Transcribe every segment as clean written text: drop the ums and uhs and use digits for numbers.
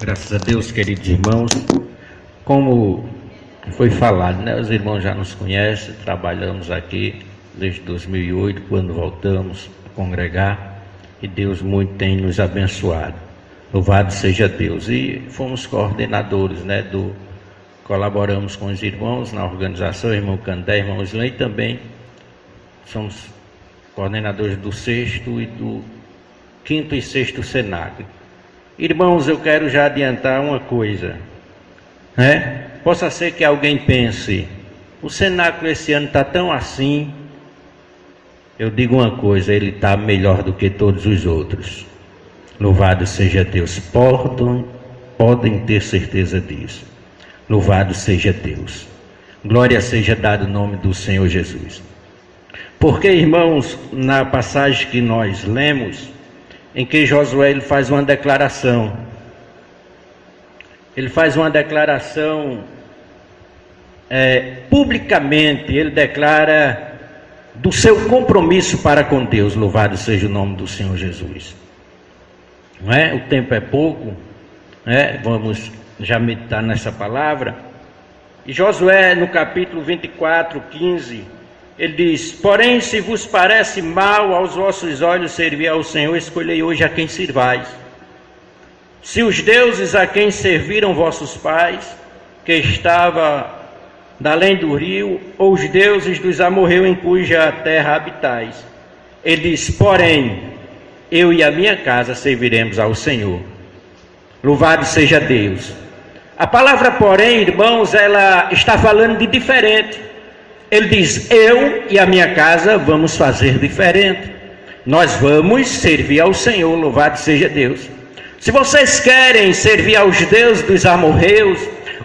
Graças a Deus, queridos irmãos, como foi falado, né? Os irmãos já nos conhecem, trabalhamos aqui desde 2008, quando voltamos a congregar, e Deus muito tem nos abençoado. Louvado seja Deus. E fomos coordenadores, né? Colaboramos com os irmãos na organização, irmão Candé, irmão Islã, e também somos coordenadores do 6º e do 5º e 6º Senac. Irmãos, eu quero já adiantar uma coisa, né? Possa ser que alguém pense, o cenáculo esse ano está tão assim. Eu digo uma coisa, ele está melhor do que todos os outros. Louvado seja Deus. Podem ter certeza disso. Louvado seja Deus. Glória seja dada o nome do Senhor Jesus. Porque, irmãos, na passagem que nós lemos, em que Josué ele faz uma declaração. Ele faz uma declaração publicamente, ele declara do seu compromisso para com Deus. Louvado seja o nome do Senhor Jesus. Não é? O tempo é pouco, né? Vamos já meditar nessa palavra. E Josué, no capítulo 24, 15, ele diz: porém, se vos parece mal aos vossos olhos servir ao Senhor, escolhei hoje a quem sirvais. Se os deuses a quem serviram vossos pais, que estava da além do rio, ou os deuses dos amorreus em cuja terra habitais. Ele diz: porém, eu e a minha casa serviremos ao Senhor. Louvado seja Deus. A palavra porém, irmãos, ela está falando de diferente. Ele diz: eu e a minha casa vamos fazer diferente. Nós vamos servir ao Senhor, louvado seja Deus. Se vocês querem servir aos deuses dos amorreus,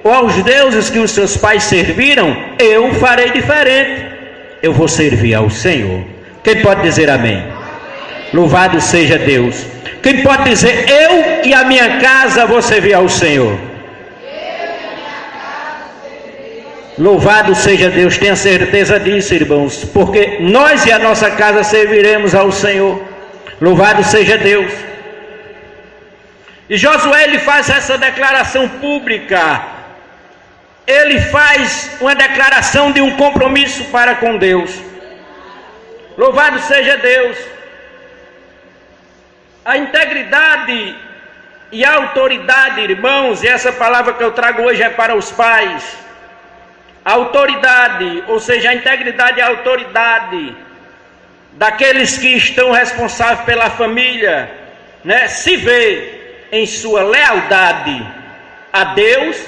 ou aos deuses que os seus pais serviram, eu farei diferente. Eu vou servir ao Senhor. Quem pode dizer amém? Louvado seja Deus. Quem pode dizer: eu e a minha casa vou servir ao Senhor? Louvado seja Deus, tenha certeza disso, irmãos, porque nós e a nossa casa serviremos ao Senhor. Louvado seja Deus. E Josué, ele faz essa declaração pública, ele faz uma declaração de um compromisso para com Deus. Louvado seja Deus. A integridade e a autoridade, irmãos, e essa palavra que eu trago hoje é para os pais. A autoridade, ou seja, a integridade e a autoridade daqueles que estão responsáveis pela família, né, se vê em sua lealdade a Deus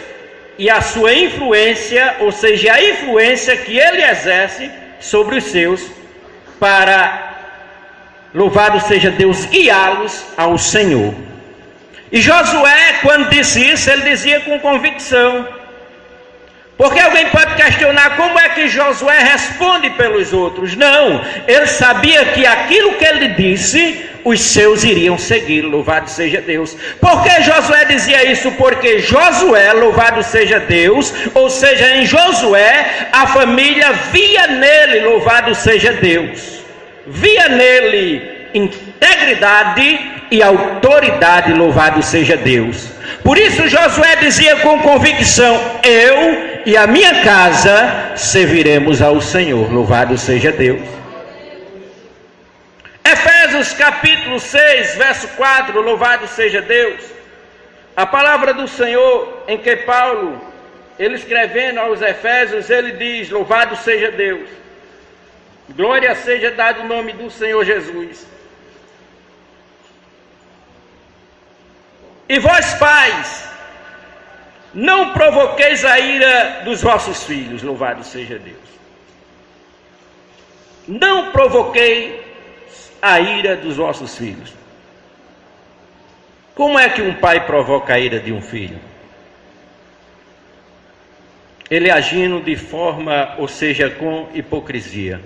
e a sua influência, ou seja, a influência que ele exerce sobre os seus, para, louvado seja Deus, guiá-los ao Senhor. E Josué, quando disse isso, ele dizia com convicção. Porque alguém pode questionar como é que Josué responde pelos outros. Não, ele sabia que aquilo que ele disse, os seus iriam seguir, louvado seja Deus. Por que Josué dizia isso? Porque Josué, louvado seja Deus, ou seja, em Josué, a família via nele, louvado seja Deus, via nele integridade e autoridade, louvado seja Deus. Por isso Josué dizia com convicção: eu e a minha casa serviremos ao Senhor, louvado seja Deus. Efésios capítulo 6, verso 4, louvado seja Deus. A palavra do Senhor, em que Paulo, ele escrevendo aos Efésios, ele diz: louvado seja Deus, glória seja dado o nome do Senhor Jesus. E vós, pais, não provoqueis a ira dos vossos filhos, louvado seja Deus. Não provoquei a ira dos vossos filhos. Como é que um pai provoca a ira de um filho? Ele agindo de forma, ou seja, com hipocrisia.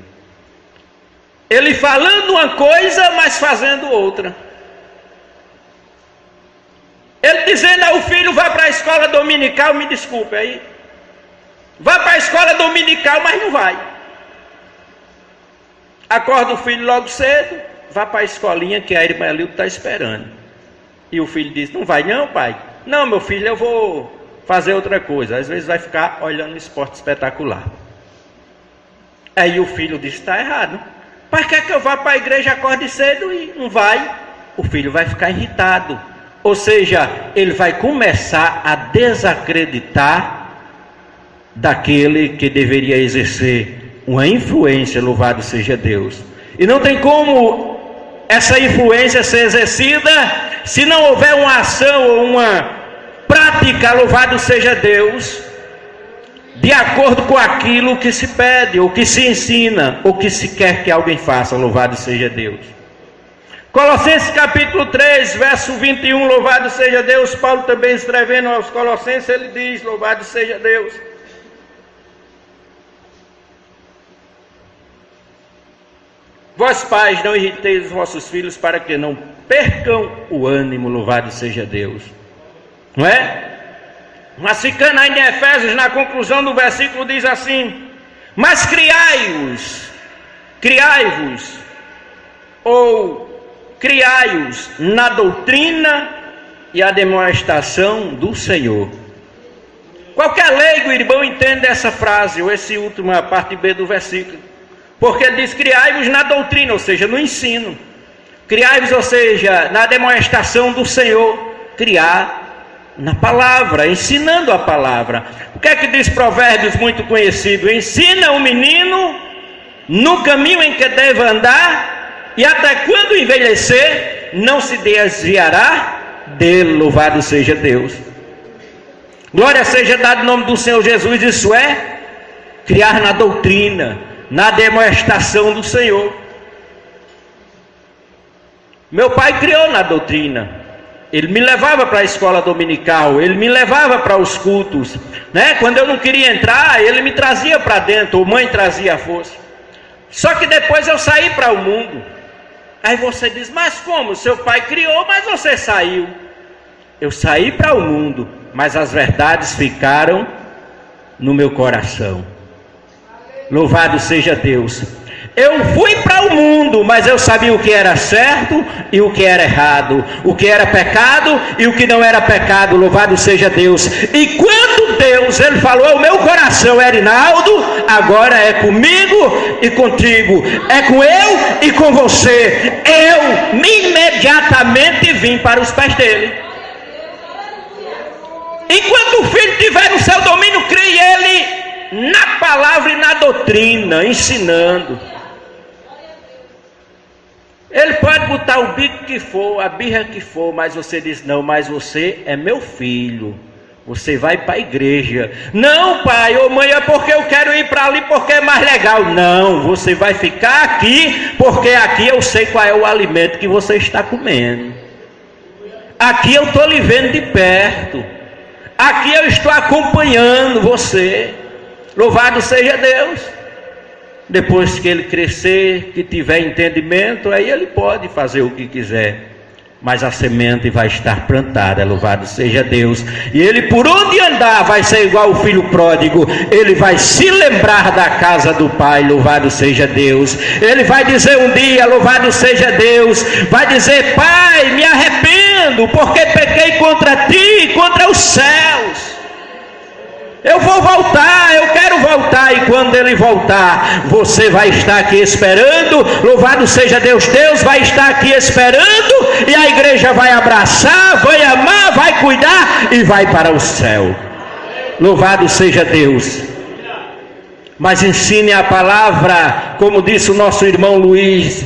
Ele falando uma coisa, mas fazendo outra. Ele dizendo ao filho: vá para a escola dominical, me desculpe aí. Vá para a escola dominical, mas não vai. Acorda o filho logo cedo, vá para a escolinha que a irmã Lilda está esperando. E o filho diz: não vai não, pai. Não, meu filho, eu vou fazer outra coisa. Às vezes vai ficar olhando esporte espetacular. Aí o filho diz, está errado. Pai, quer que eu vá para a igreja, acorde cedo e não vai? O filho vai ficar irritado. Ou seja, ele vai começar a desacreditar daquele que deveria exercer uma influência, louvado seja Deus. E não tem como essa influência ser exercida se não houver uma ação ou uma prática, louvado seja Deus, de acordo com aquilo que se pede, ou que se ensina, ou que se quer que alguém faça, louvado seja Deus. Colossenses capítulo 3, verso 21, louvado seja Deus. Paulo também escrevendo aos Colossenses, ele diz, louvado seja Deus. Vós pais, não irriteis os vossos filhos para que não percam o ânimo, louvado seja Deus. Não é? Mas ficando ainda em Efésios, na conclusão do versículo diz assim: mas criai-vos, criai-os na doutrina e a demonstração do Senhor. Qualquer leigo, irmão, entende essa frase, ou essa última parte B do versículo. Porque ele diz, criai-vos na doutrina, ou seja, no ensino. Criai-vos, ou seja, na demonstração do Senhor. Criar na palavra, ensinando a palavra. O que é que diz Provérbios, muito conhecido? Ensina o menino no caminho em que deve andar, e até quando envelhecer, não se desviará dele, louvado seja Deus. Glória seja dada em nome do Senhor Jesus. Isso é criar na doutrina, na demonstração do Senhor. Meu pai criou na doutrina. Ele me levava para a escola dominical, ele me levava para os cultos, né? Quando eu não queria entrar, ele me trazia para dentro, ou mãe trazia a força. Só que depois eu saí para o mundo. Aí você diz, mas como? Seu pai criou, mas você saiu. Eu saí para o mundo, mas as verdades ficaram no meu coração. Louvado seja Deus. Eu fui para o mundo, mas eu sabia o que era certo e o que era errado, o que era pecado e o que não era pecado, louvado seja Deus. E quando Deus, ele falou ao meu coração, Erinaldo, agora é comigo e contigo, é com eu e com você, eu imediatamente vim para os pés dele. Enquanto o filho tiver no seu domínio, crie ele na palavra e na doutrina, ensinando. Ele pode botar o bico que for, a birra que for, mas você diz, não, mas você é meu filho, você vai para a igreja. Não, pai ou mãe, é porque eu quero ir para ali porque é mais legal. Não, você vai ficar aqui, porque aqui eu sei qual é o alimento que você está comendo. Aqui eu estou lhe vendo de perto, aqui eu estou acompanhando você. Louvado seja Deus. Depois que ele crescer, que tiver entendimento, aí ele pode fazer o que quiser, mas a semente vai estar plantada, louvado seja Deus. E ele, por onde andar, vai ser igual o filho pródigo. Ele vai se lembrar da casa do pai, louvado seja Deus. Ele vai dizer um dia, louvado seja Deus, vai dizer, pai, me arrependo, porque pequei contra ti e contra os céus. Eu vou voltar, eu quero voltar. E quando ele voltar, você vai estar aqui esperando. Louvado seja Deus. Deus vai estar aqui esperando. E a igreja vai abraçar, vai amar, vai cuidar e vai para o céu. Louvado seja Deus. Mas ensine a palavra, como disse o nosso irmão Luiz,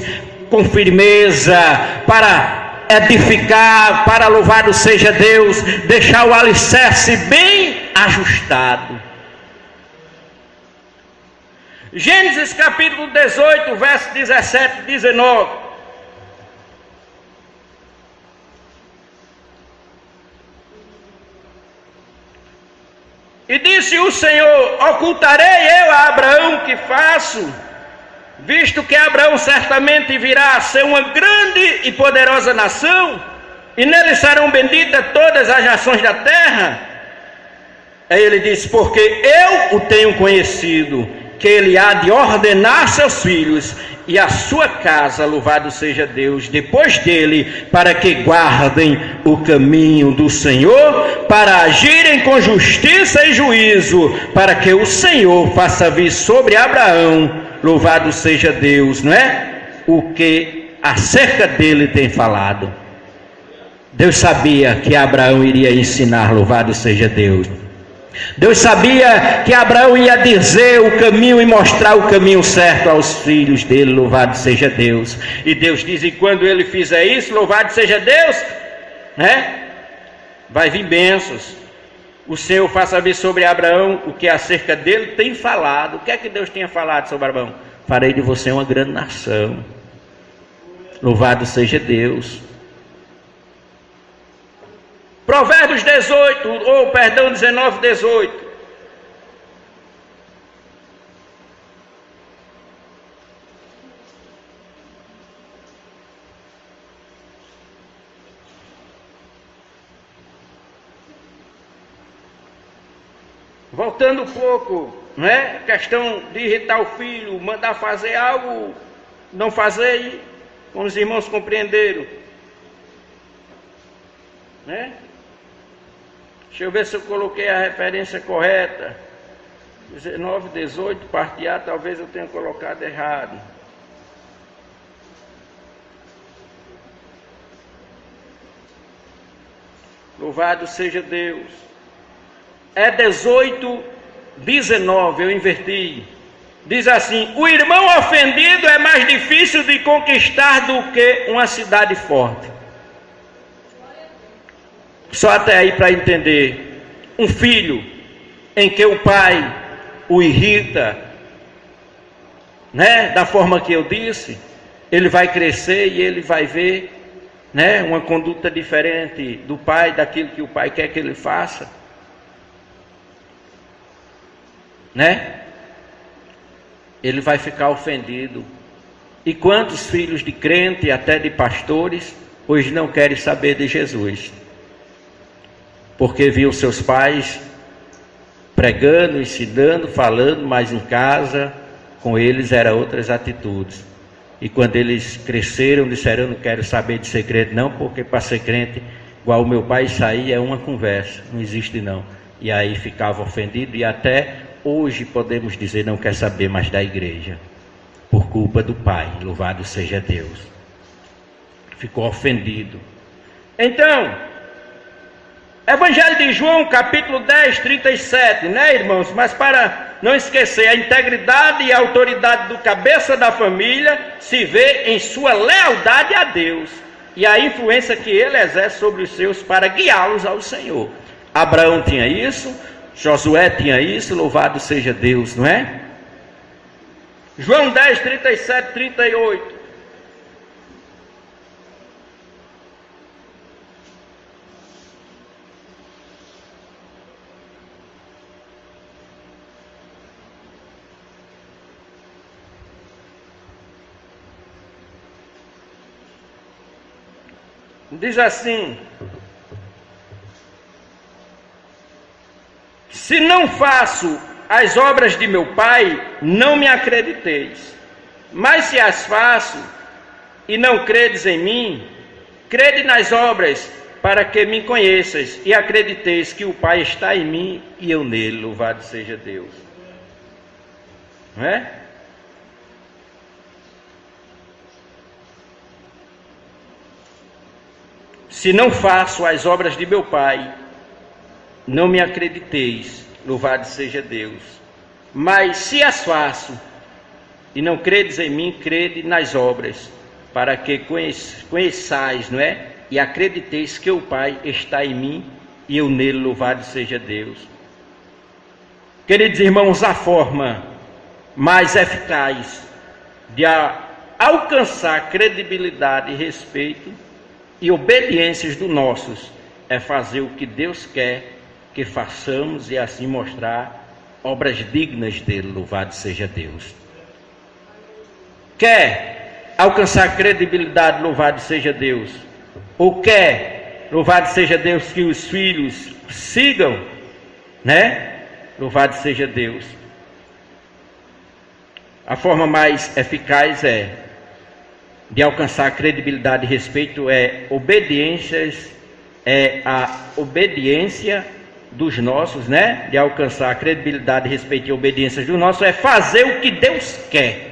com firmeza, para edificar, para louvado seja Deus, deixar o alicerce bem ajustado. Gênesis capítulo 18, verso 17 e 19. E disse o Senhor, ocultarei eu a Abraão que faço, visto que Abraão certamente virá a ser uma grande e poderosa nação, e nele serão benditas todas as nações da terra. Aí ele disse, porque eu o tenho conhecido, que ele há de ordenar seus filhos, e a sua casa, louvado seja Deus, depois dele, para que guardem o caminho do Senhor, para agirem com justiça e juízo, para que o Senhor faça vir sobre Abraão, louvado seja Deus, não é? O que acerca dele tem falado. Deus sabia que Abraão iria ensinar, louvado seja Deus. Deus sabia que Abraão ia dizer o caminho e mostrar o caminho certo aos filhos dele, louvado seja Deus. E Deus diz, e quando ele fizer isso, louvado seja Deus, né? Vai vir bênçãos. O Senhor faça vir sobre Abraão o que acerca dele tem falado. O que é que Deus tinha falado sobre Abraão? Farei de você uma grande nação. Louvado seja Deus. Provérbios 19, 18. Voltando um pouco, né? Questão de irritar o filho, mandar fazer algo, não fazer, como os irmãos compreenderam, né? Deixa eu ver se eu coloquei a referência correta. 19, 18, parte A, talvez eu tenha colocado errado. Louvado seja Deus. É 18, 19, eu inverti. Diz assim: o irmão ofendido é mais difícil de conquistar do que uma cidade forte. Só até aí para entender. Um filho em que o pai o irrita, né, da forma que eu disse, ele vai crescer e ele vai ver, né, uma conduta diferente do pai, daquilo que o pai quer que ele faça, né? Ele vai ficar ofendido. E quantos filhos de crente, até de pastores, hoje não querem saber de Jesus? Porque viu seus pais pregando, ensinando, falando, mas em casa, com eles eram outras atitudes. E quando eles cresceram, disseram: não quero saber de ser crente não, porque para ser crente, igual o meu pai, isso aí é uma conversa, não existe não. E aí ficava ofendido, e até hoje podemos dizer: não quer saber mais da igreja, por culpa do pai, louvado seja Deus. Ficou ofendido. Então, Evangelho de João, capítulo 10, 37, né, irmãos? Mas para não esquecer, a integridade e a autoridade do cabeça da família se vê em sua lealdade a Deus e a influência que ele exerce sobre os seus para guiá-los ao Senhor. Abraão tinha isso, Josué tinha isso, louvado seja Deus, não é? João 10, 37, 38. Diz assim: se não faço as obras de meu Pai, não me acrediteis. Mas se as faço e não credes em mim, crede nas obras, para que me conheças e acrediteis que o Pai está em mim e eu nele. Louvado seja Deus. Não é? Se não faço as obras de meu Pai, não me acrediteis, louvado seja Deus. Mas se as faço, e não credes em mim, crede nas obras, para que conheçais, não é? E acrediteis que o Pai está em mim, e eu nele, louvado seja Deus. Queridos irmãos, a forma mais eficaz de alcançar credibilidade e respeito e obediências dos nossos é fazer o que Deus quer que façamos e assim mostrar obras dignas dele, louvado seja Deus. Quer alcançar credibilidade, louvado seja Deus, ou quer, louvado seja Deus, que os filhos sigam, né? Louvado seja Deus. a forma mais eficaz de alcançar credibilidade e respeito é a obediência dos nossos, né? De alcançar credibilidade, respeito e obediência dos nossos é fazer o que Deus quer.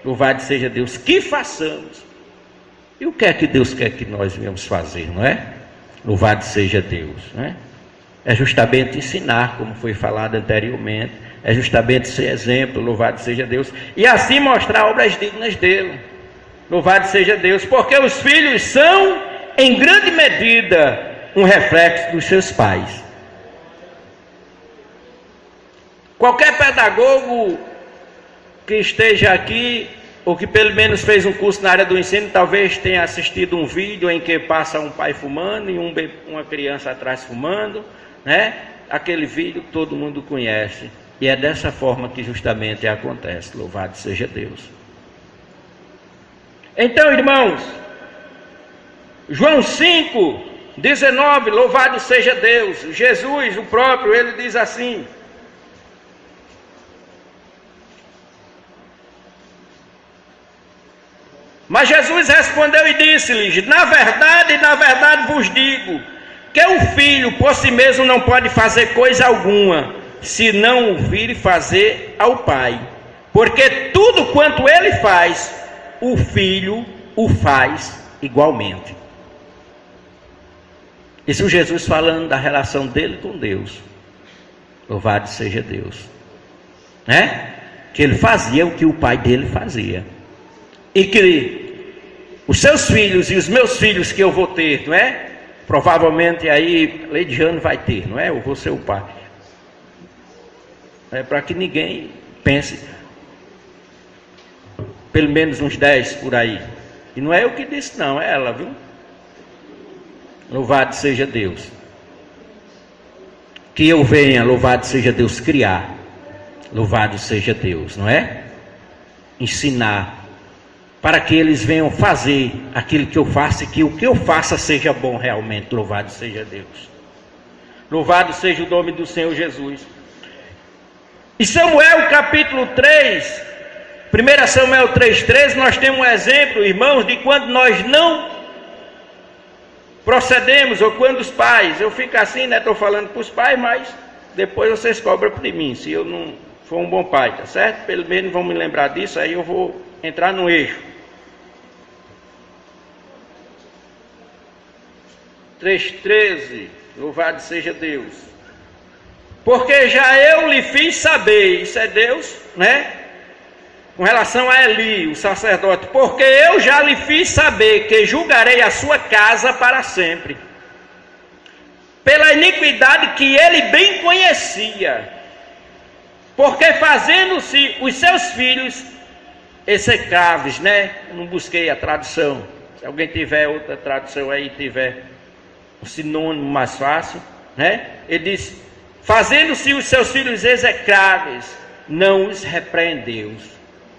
Louvado seja Deus, que façamos. E o que é que Deus quer que nós venhamos fazer, não é? Louvado seja Deus, né? É justamente ensinar, como foi falado anteriormente, é justamente ser exemplo, louvado seja Deus, e assim mostrar obras dignas dele. Louvado seja Deus, porque os filhos são, em grande medida, um reflexo dos seus pais. Qualquer pedagogo que esteja aqui, ou que pelo menos fez um curso na área do ensino, talvez tenha assistido um vídeo em que passa um pai fumando e uma criança atrás fumando, né? Aquele vídeo todo mundo conhece. E é dessa forma que justamente acontece. Louvado seja Deus. Então, irmãos, João 5:19, louvado seja Deus. Jesus, o próprio, ele diz assim: mas Jesus respondeu e disse-lhes: na verdade vos digo, que o Filho por si mesmo não pode fazer coisa alguma, se não o vir fazer ao Pai. Porque tudo quanto ele faz, o Filho o faz igualmente. Isso Jesus falando da relação dele com Deus. Louvado seja Deus. Né? Que ele fazia o que o Pai dele fazia. E que os seus filhos e os meus filhos que eu vou ter, não é? Provavelmente aí Leidiano vai ter, não é? Eu vou ser o pai. É para que ninguém pense, pelo menos uns 10 por aí. E não é eu que disse, não, é ela, viu? Louvado seja Deus. Que eu venha, louvado seja Deus, criar. Louvado seja Deus, não é? Ensinar. Para que eles venham fazer aquilo que eu faço e que o que eu faça seja bom realmente. Louvado seja Deus. Louvado seja o nome do Senhor Jesus. Em Samuel capítulo 3, 1 Samuel 3,13, nós temos um exemplo, irmãos, de quando nós não procedemos, ou quando os pais, eu fico assim, né, estou falando para os pais, mas depois vocês cobram por mim, se eu não for um bom pai, tá certo? Pelo menos vão me lembrar disso, aí eu vou entrar no eixo. 3,13, louvado seja Deus. Porque já eu lhe fiz saber, isso é Deus, né? Com relação a Eli, o sacerdote, porque eu já lhe fiz saber que julgarei a sua casa para sempre, pela iniquidade que ele bem conhecia, porque fazendo-se os seus filhos execráveis, né? Não busquei a tradução, se alguém tiver outra tradução aí, tiver um sinônimo mais fácil, né? Ele diz: fazendo-se os seus filhos execráveis, não os repreendeu.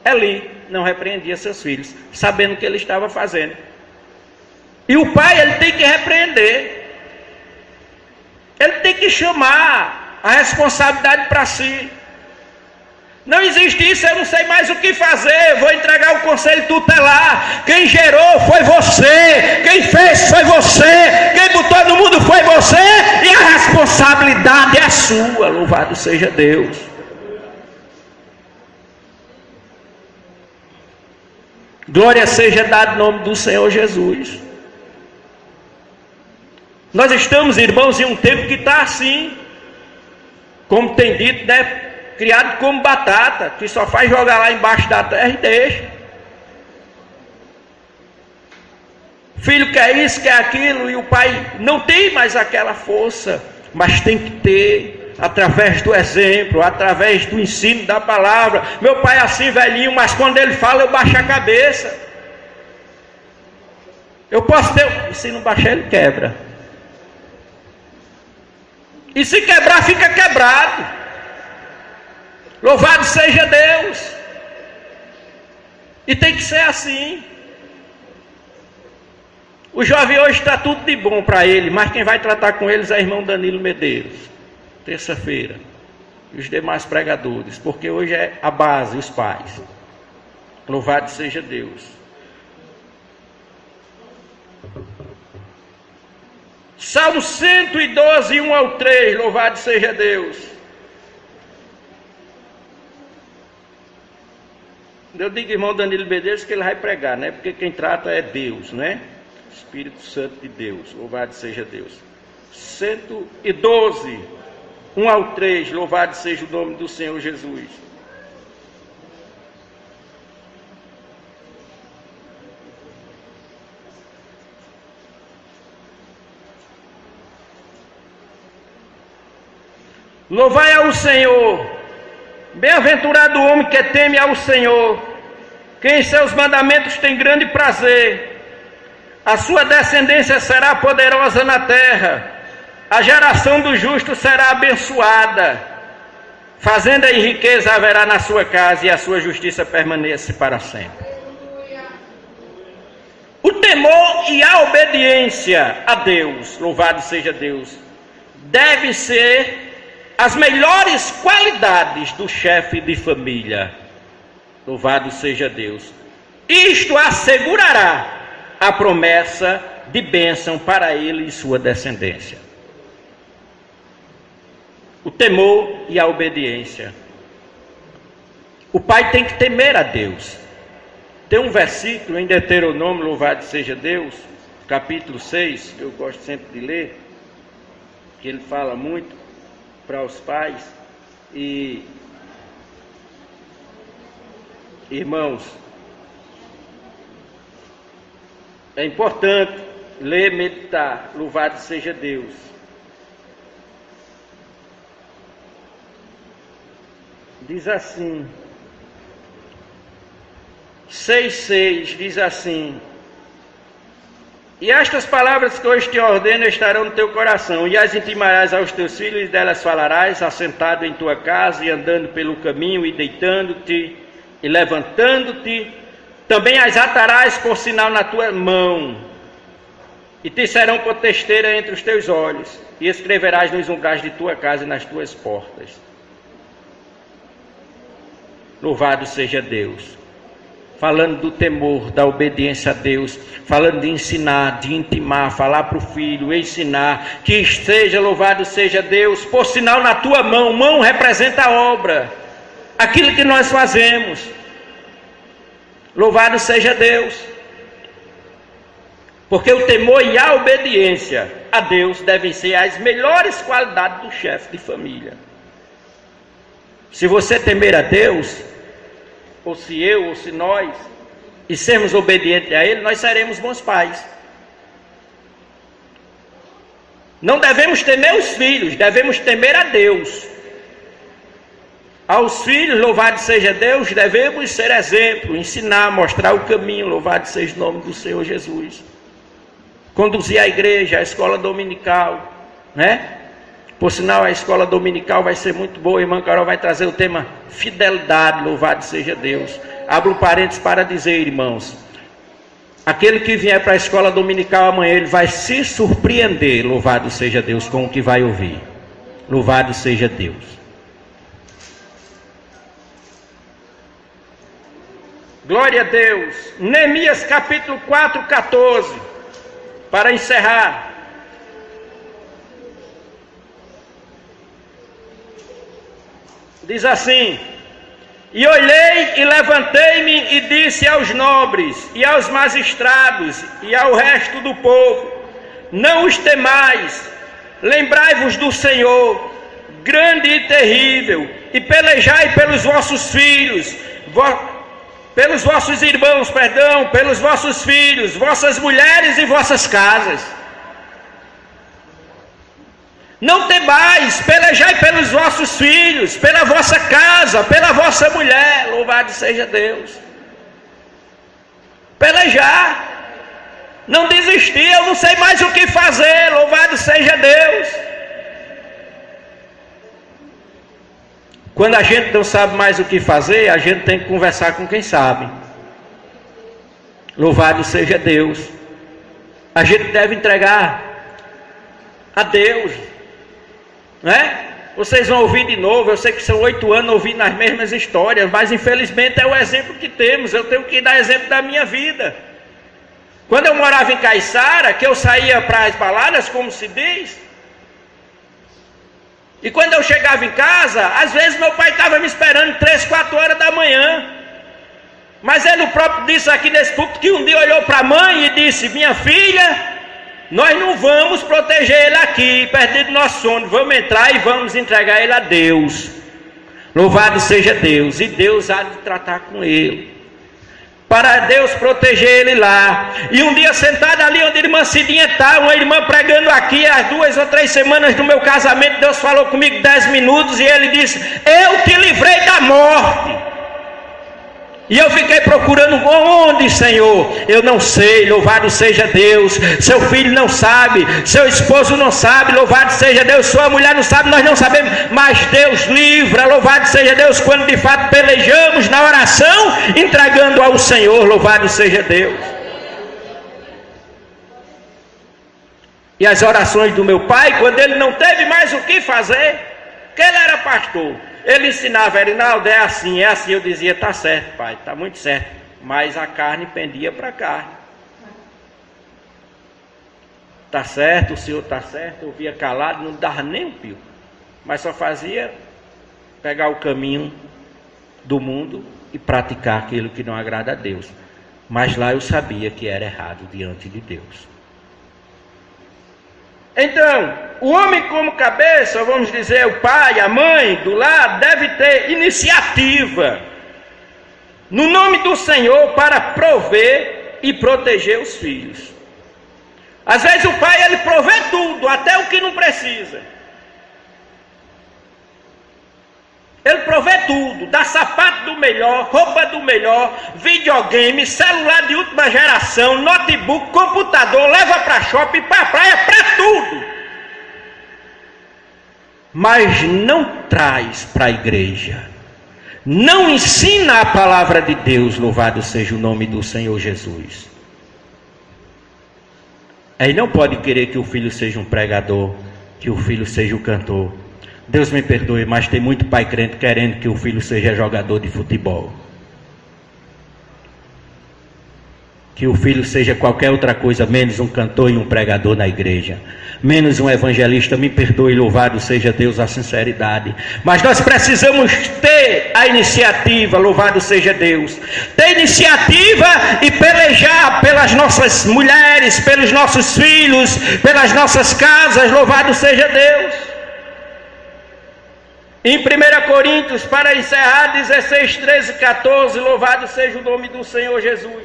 Eli não repreendia seus filhos, sabendo o que ele estava fazendo. E o pai, ele tem que repreender. Ele tem que chamar a responsabilidade para si. Não existe isso, eu não sei mais o que fazer, vou entregar o conselho tutelar. Quem gerou foi você, quem fez foi você, quem botou no mundo foi você, e a responsabilidade é sua. Louvado seja Deus. Glória seja dada em nome do Senhor Jesus. Nós estamos, irmãos, em um tempo que está assim, como tem dito, né? Criado como batata, que só faz jogar lá embaixo da terra e deixa. Filho quer isso, quer aquilo, e o pai não tem mais aquela força, mas tem que ter, através do exemplo, através do ensino da palavra. Meu pai é assim velhinho, mas quando ele fala eu baixo a cabeça. Eu posso ter, e se não baixar ele quebra. E se quebrar, fica quebrado. Louvado seja Deus. E tem que ser assim. O jovem hoje está tudo de bom para ele, mas quem vai tratar com eles é o irmão Danilo Medeiros, terça-feira, e os demais pregadores, porque hoje é a base, os pais. Louvado seja Deus. Salmo 112, 1 ao 3, louvado seja Deus. Eu digo, irmão Danilo Medeiros, que ele vai pregar, né? Porque quem trata é Deus, né? Espírito Santo de Deus, louvado seja Deus. 112, 1 ao 3, louvado seja o nome do Senhor Jesus. Louvai ao Senhor, bem-aventurado o homem que teme ao Senhor, que em seus mandamentos tem grande prazer. A sua descendência será poderosa na terra, a geração do justo será abençoada. Fazenda e riqueza haverá na sua casa, e a sua justiça permanece para sempre. O temor e a obediência a Deus, louvado seja Deus, deve ser as melhores qualidades do chefe de família. Louvado seja Deus. Isto assegurará a promessa de bênção para ele e sua descendência. O temor e a obediência. O pai tem que temer a Deus. Tem um versículo em Deuteronômio, louvado seja Deus, capítulo 6, que eu gosto sempre de ler, que ele fala muito para os pais. E irmãos, é importante ler, meditar, louvado seja Deus. Diz assim, 6,6 diz assim: e estas palavras que hoje te ordeno estarão no teu coração, e as intimarás aos teus filhos, e delas falarás, assentado em tua casa, e andando pelo caminho, e deitando-te, e levantando-te. Também as atarás por sinal na tua mão, e te serão por testeira entre os teus olhos, e escreverás nos umbrais de tua casa e nas tuas portas. Louvado seja Deus. Falando do temor, da obediência a Deus, falando de ensinar, de intimar, falar para o filho, ensinar, que esteja, louvado seja Deus, por sinal na tua mão. Mão representa a obra, aquilo que nós fazemos. Louvado seja Deus. Porque o temor e a obediência a Deus devem ser as melhores qualidades do chefe de família. Se você temer a Deus, ou se eu, ou se nós, e sermos obedientes a Ele, nós seremos bons pais. Não devemos temer os filhos, devemos temer a Deus. Aos filhos, louvado seja Deus, devemos ser exemplo, ensinar, mostrar o caminho, louvado seja o nome do Senhor Jesus. Conduzir a igreja, a escola dominical, né? Por sinal, a escola dominical vai ser muito boa. A irmã Carol vai trazer o tema fidelidade, louvado seja Deus. Abro parênteses para dizer, irmãos, aquele que vier para a escola dominical amanhã, ele vai se surpreender, louvado seja Deus, com o que vai ouvir. Louvado seja Deus. Glória a Deus. Neemias capítulo 4, 14, para encerrar. Diz assim: e olhei e levantei-me e disse aos nobres e aos magistrados e ao resto do povo: não os temais, lembrai-vos do Senhor, grande e terrível, e pelejai pelos vossos filhos, pelos vossos irmãos, pelos vossos filhos, vossas mulheres e vossas casas. Não temais, pelejai pelos vossos filhos, pela vossa casa, pela vossa mulher, louvado seja Deus. Pelejar, não desistir, eu não sei mais o que fazer, louvado seja Deus. Quando a gente não sabe mais o que fazer, a gente tem que conversar com quem sabe. Louvado seja Deus. A gente deve entregar a Deus, né? Vocês vão ouvir de novo, eu sei que são 8 anos ouvindo as mesmas histórias, mas infelizmente é o exemplo que temos, eu tenho que dar exemplo da minha vida. Quando eu morava em Caiçara, que eu saía para as baladas, como se diz, e quando eu chegava em casa, às vezes meu pai estava me esperando 3, 4 horas da manhã, mas ele próprio disse aqui nesse púlpito que um dia olhou para a mãe e disse: minha filha, nós não vamos proteger ele aqui, perto do nosso sono, vamos entrar e vamos entregar ele a Deus. Louvado seja Deus, e Deus há de tratar com ele, para Deus proteger ele lá. E um dia sentado ali onde a irmã Cidinha está, uma irmã pregando aqui, as 2 ou 3 semanas do meu casamento, Deus falou comigo 10 minutos, e ele disse: eu te livrei da morte. E eu fiquei procurando onde, Senhor? Eu não sei, louvado seja Deus. Seu filho não sabe, seu esposo não sabe, louvado seja Deus. Sua mulher não sabe, nós não sabemos, mas Deus livra, louvado seja Deus, quando de fato pelejamos na oração, entregando ao Senhor, louvado seja Deus. E as orações do meu pai, quando ele não teve mais o que fazer, que ele era pastor, ele ensinava: Erinaldo, é assim, eu dizia: está certo, pai, está muito certo, mas a carne pendia para cá. Está certo, o senhor está certo, eu via calado, não dava nem um pio, mas só fazia pegar o caminho do mundo e praticar aquilo que não agrada a Deus. Mas lá eu sabia que era errado diante de Deus. Então, o homem como cabeça, vamos dizer, o pai, a mãe do lar, deve ter iniciativa no nome do Senhor para prover e proteger os filhos. Às vezes o pai, ele provê tudo, até o que não precisa. Ele provê tudo, dá sapato do melhor, roupa do melhor, videogame, celular de última geração, notebook, computador, leva para shopping, para praia, para tudo. Mas não traz para a igreja, não ensina a palavra de Deus, louvado seja o nome do Senhor Jesus. Aí não pode querer que o filho seja um pregador, que o filho seja um cantor. Deus me perdoe, mas tem muito pai crente querendo que o filho seja jogador de futebol, que o filho seja qualquer outra coisa, menos um cantor e um pregador na igreja, menos um evangelista. Me perdoe, louvado seja Deus, a sinceridade. Mas nós precisamos ter a iniciativa, louvado seja Deus, ter iniciativa e pelejar pelas nossas mulheres, pelos nossos filhos, pelas nossas casas, louvado seja Deus. Em 1 Coríntios, para encerrar, 16, 13, 14, louvado seja o nome do Senhor Jesus.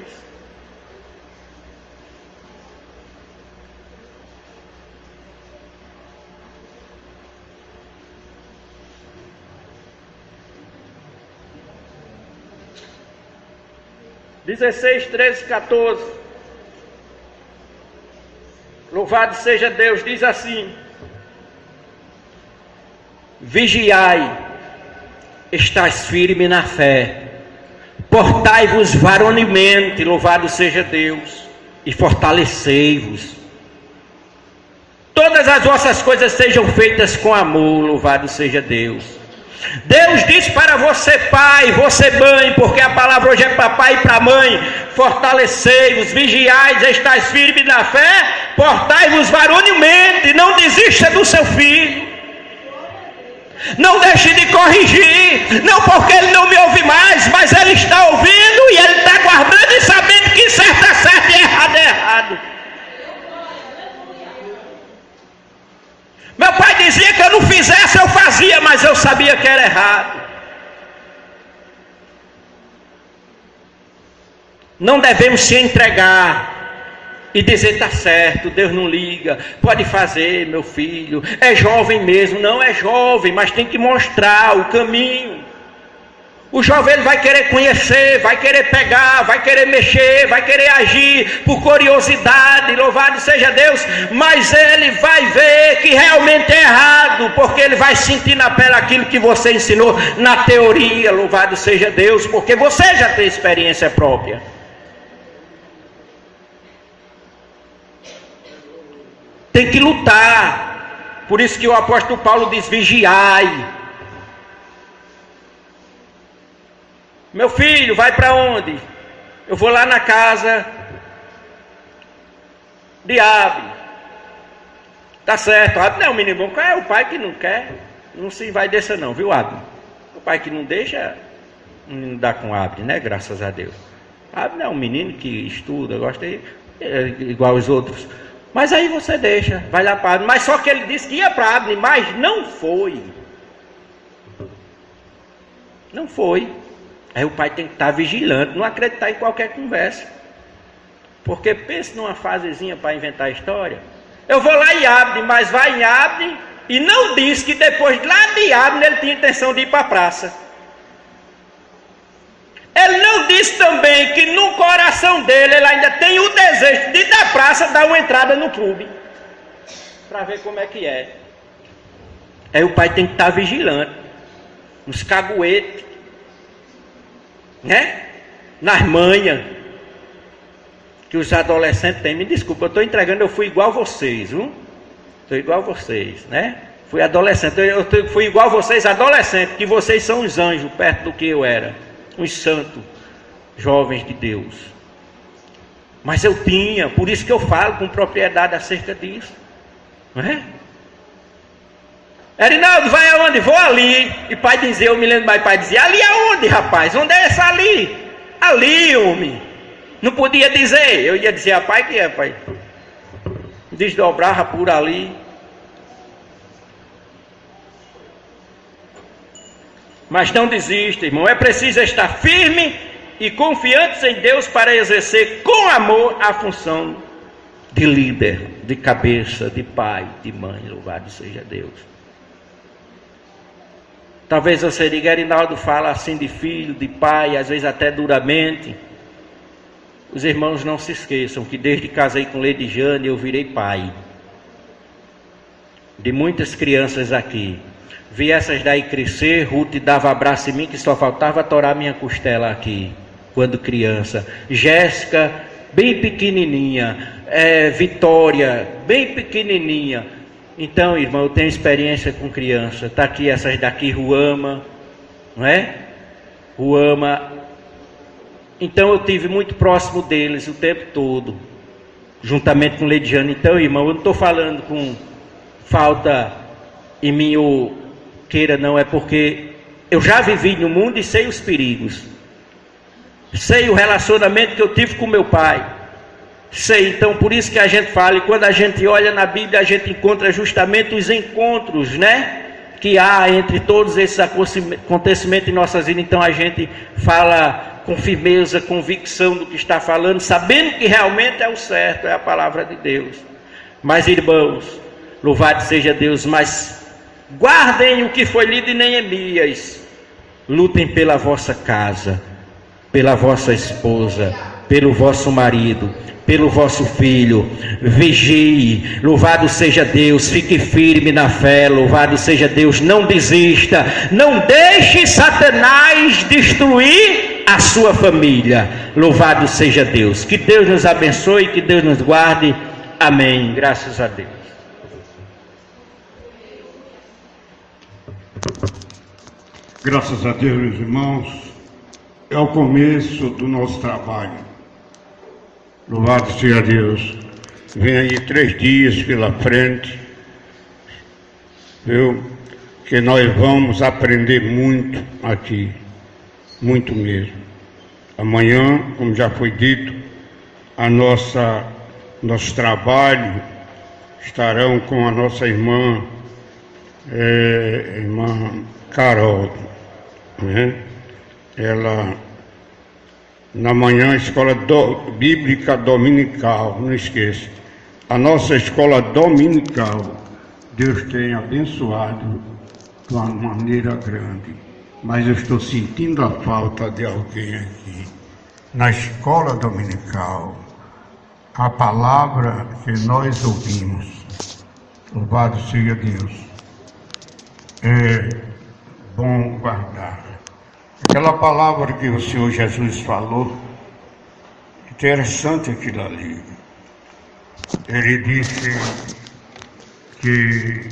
(16, 13, 14). Louvado seja Deus, diz assim: vigiai, estais firme na fé, portai-vos varonilmente, louvado seja Deus, e fortalecei-vos. Todas as vossas coisas sejam feitas com amor, louvado seja Deus. Deus diz para você pai, você mãe, porque a palavra hoje é para pai e para mãe: fortalecei-vos, vigiai, estais firme na fé, portai-vos varonilmente. Não desista do seu filho. Não deixe de corrigir, não porque ele não me ouve mais, mas ele está ouvindo e ele está guardando e sabendo que certo é certo e errado é errado. Meu pai dizia que eu não fizesse, eu fazia, mas eu sabia que era errado. Não devemos se entregar e dizer: está certo, Deus não liga, pode fazer, meu filho, é jovem mesmo. Não é jovem, mas tem que mostrar o caminho. O jovem, ele vai querer conhecer, vai querer pegar, vai querer mexer, vai querer agir por curiosidade, louvado seja Deus, mas ele vai ver que realmente é errado, porque ele vai sentir na pele aquilo que você ensinou na teoria, louvado seja Deus, porque você já tem experiência própria. Tem que lutar Por isso que o apóstolo Paulo diz: vigiai. Meu filho, vai para onde? Eu vou lá na casa de Abe. Tá certo, Abe não é um menino bom. Qual é o pai que não quer? Não se vai descer não, viu, Abe? O pai que não deixa, não dá com Abe, né? Graças a Deus. Abe não é um menino que estuda, gosta de, igual os outros. Mas aí você deixa, vai lá para Abe. Mas só que ele disse que ia para Abe, mas não foi. Não foi. Aí o pai tem que estar vigilante, não acreditar em qualquer conversa. Porque pense numa fasezinha para inventar a história. Eu vou lá em Abne, mas vai em Abne e não diz que depois lá de Abne ele tinha intenção de ir para a praça. Ele não disse também que no coração dele ele ainda tem o desejo de ir da praça dar uma entrada no clube. Para ver como é que é. Aí o pai tem que estar vigilante. Nos caguetes. Né? Nas manhas que os adolescentes têm. Me desculpa, eu estou entregando, eu fui igual a vocês, viu? Estou igual a vocês, né? Fui adolescente, eu fui igual a vocês, adolescente, que vocês são os anjos perto do que eu era, uns santos, jovens de Deus. Mas eu tinha, por isso que eu falo com propriedade acerca disso, não é? Erinaldo, vai aonde? Vou ali. E pai dizia, eu me lembro, mas pai dizia, ali aonde, rapaz? Onde é essa ali? Ali, homem. Não podia dizer. Eu ia dizer, rapaz, que é, pai? Desdobrava por ali. Mas não desista, irmão. É preciso estar firme e confiantes em Deus para exercer com amor a função de líder, de cabeça, de pai, de mãe. Louvado seja Deus. Talvez você diga, Erinaldo fala assim de filho, de pai, às vezes até duramente. Os irmãos não se esqueçam que desde que casei com Lady Jane eu virei pai. De muitas crianças aqui. Vi essas daí crescer, Ruth dava abraço em mim que só faltava torar minha costela aqui, quando criança. Jéssica, bem pequenininha. Vitória, bem pequenininha. Então, irmão, eu tenho experiência com criança. Está aqui essas daqui, Ruama, não é? Ruama. Então eu tive muito próximo deles o tempo todo, juntamente com Lediane. Então, irmão, eu não estou falando com falta em mim ou queira, não. É porque eu já vivi no mundo e sei os perigos. Sei o relacionamento que eu tive com meu pai. Sei, então por isso que a gente fala, e quando a gente olha na Bíblia, a gente encontra justamente os encontros, né? Que há entre todos esses acontecimentos em nossas vidas. Então a gente fala com firmeza, convicção do que está falando, sabendo que realmente é o certo, é a palavra de Deus. Mas irmãos, louvado seja Deus, mas guardem o que foi lido em Neemias. Lutem pela vossa casa, pela vossa esposa, pelo vosso marido, pelo vosso filho. Vigie, louvado seja Deus, fique firme na fé, louvado seja Deus, não desista, não deixe Satanás destruir a sua família. Louvado seja Deus, que Deus nos abençoe, que Deus nos guarde, amém, graças a Deus. Graças a Deus, meus irmãos, é o começo do nosso trabalho. Louvado seja Deus. Vem aí 3 dias pela frente, viu? Que nós vamos aprender muito aqui, muito mesmo. Amanhã, como já foi dito, nosso trabalho estarão com a nossa irmã Carol, né? Ela na manhã, escola bíblica dominical, não esqueça, a nossa escola dominical, Deus tem abençoado de uma maneira grande, mas eu estou sentindo a falta de alguém aqui. Na escola dominical, a palavra que nós ouvimos, louvado seja Deus, é bom guardar. Aquela palavra que o Senhor Jesus falou, interessante aquilo ali. Ele disse que